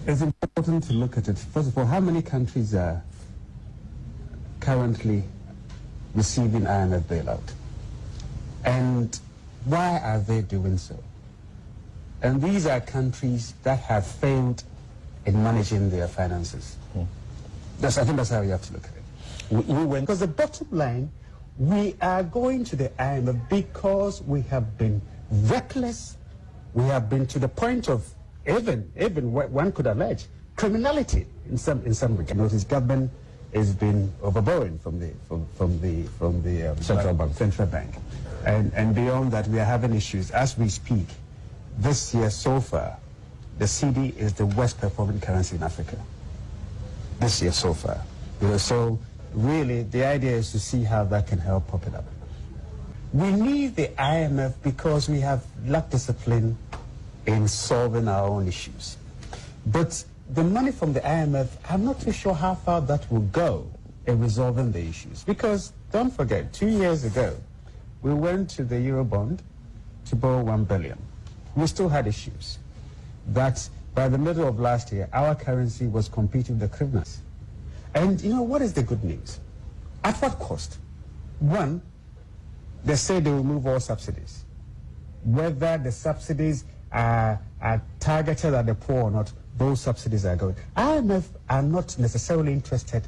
It's important to look at it. First of all, how many countries are currently receiving IMF bailout? And why are they doing so? And these are countries that have failed in managing their finances. I think that's how you have to look at it. Because the bottom line, we are going to the IMF because we have been reckless. We have been to the point of even one could allege criminality in some regard. Notice government has been overborrowing from the central bank, and beyond that, we are having issues as we speak. This year so far, the CD is the worst performing currency in Africa. This year so far, so really the idea is to see how that can help pop it up. We need the IMF because we have lacked discipline in solving our own issues. But the money from the IMF, I'm not too sure how far that will go in resolving the issues. Because don't forget, 2 years ago, we went to the Eurobond to borrow 1 billion. We still had issues. That by the middle of last year, our currency was competing with the hryvnias. And you know, what is the good news? At what cost? One, they say they will remove all subsidies. Whether the subsidies are targeted at the poor or not, those subsidies are going. IMF are not necessarily interested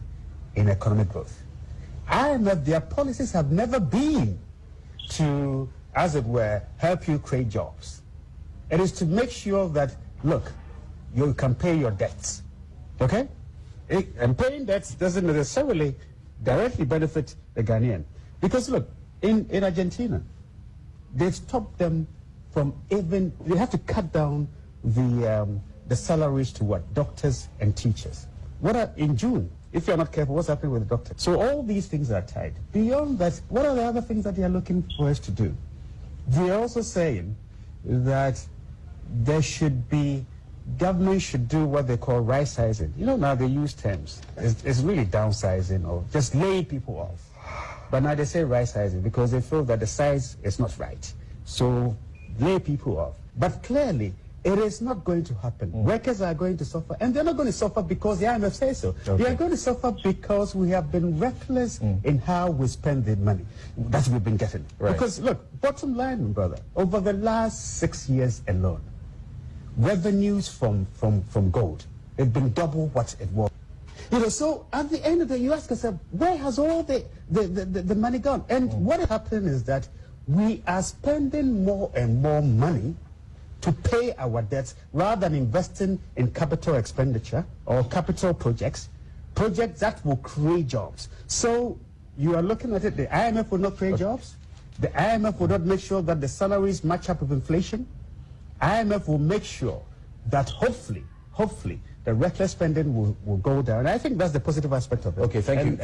in economic growth. IMF, their policies have never been to, as it were, help you create jobs. It is to make sure that, look, you can pay your debts, okay? And paying debts doesn't necessarily directly benefit the Ghanaian. Because look, in Argentina, they've stopped them from even, they have to cut down the salaries to what? Doctors and teachers. In June, if you're not careful, what's happening with the doctors? So all these things are tied. Beyond that, what are the other things that they are looking for us to do? They are also saying that there should be, government should do what they call right sizing. You know, now they use terms. It's really downsizing or just laying people off. But now they say right sizing because they feel that the size is not right. So lay people off. But clearly, it is not going to happen. Workers are going to suffer, and they're not going to suffer because the IMF says so. Okay. They are going to suffer because we have been reckless in how we spend the money that we've been getting. Right. Because look, bottom line, brother, over the last 6 years alone, revenues from gold have been double what it was. You know, so at the end of the day, you ask yourself, where has all the money gone? And what is happening is that we are spending more and more money to pay our debts rather than investing in capital expenditure or capital projects that will create jobs. So you are looking at it, the IMF will not create jobs. The IMF will not make sure that the salaries match up with inflation. IMF will make sure that hopefully, the reckless spending will go down. And I think that's the positive aspect of it. Okay, thank you.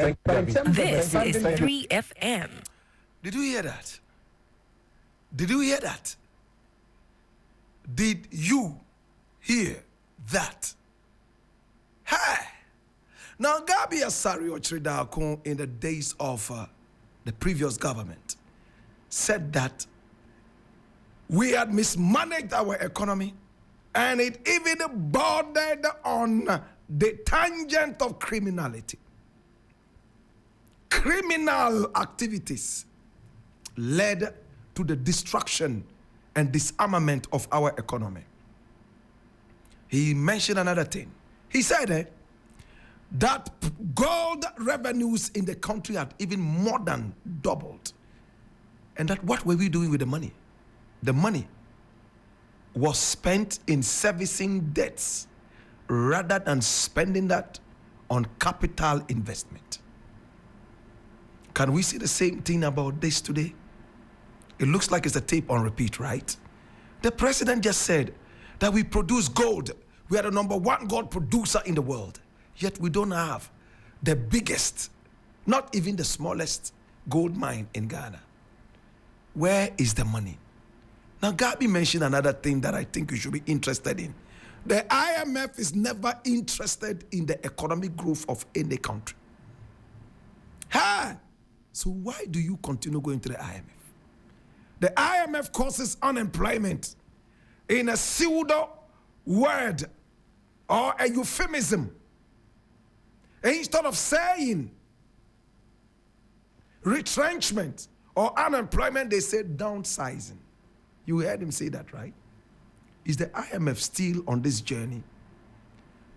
This is 3FM. Did you hear that? Did you hear that? Did you hear that? Hey! Now, Gabby Otchere-Darko, in the days of the previous government, said that we had mismanaged our economy and it even bordered on the tangent of criminality. Criminal activities led to the destruction and disarmament of our economy. He mentioned another thing. He said that gold revenues in the country had even more than doubled. And that what were we doing with the money? The money was spent in servicing debts rather than spending that on capital investment. Can we see the same thing about this today? It looks like it's a tape on repeat, right? The president just said that we produce gold. We are the #1 gold producer in the world. Yet we don't have the biggest, not even the smallest gold mine in Ghana. Where is the money? Now, Gabby mentioned another thing that I think you should be interested in. The IMF is never interested in the economic growth of any country. So why do you continue going to the IMF? The IMF causes unemployment in a pseudo word or a euphemism. Instead of saying retrenchment or unemployment, they say downsizing. You heard him say that, right? Is the IMF still on this journey?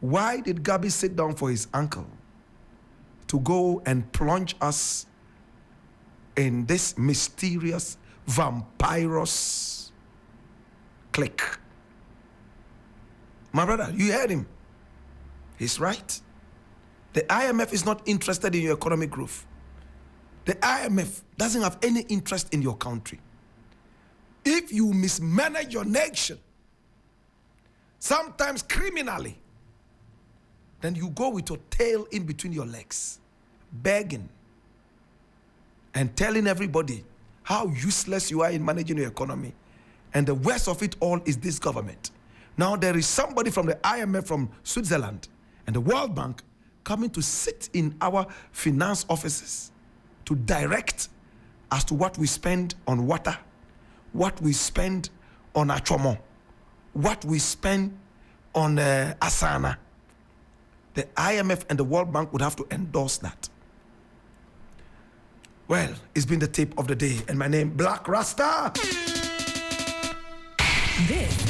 Why did Gabby sit down for his uncle to go and plunge us in this mysterious vampirous clique? My brother, you heard him. He's right. The IMF is not interested in your economic growth. The IMF doesn't have any interest in your country. If you mismanage your nation, sometimes criminally, then you go with your tail in between your legs, begging and telling everybody how useless you are in managing your economy. And the worst of it all is this government. Now there is somebody from the IMF from Switzerland and the World Bank coming to sit in our finance offices to direct as to what we spend on water, what we spend on Achomo, what we spend on Asana. The IMF and the World Bank would have to endorse that. Well, it's been the tip of the day, and my name, Blakk Rasta. This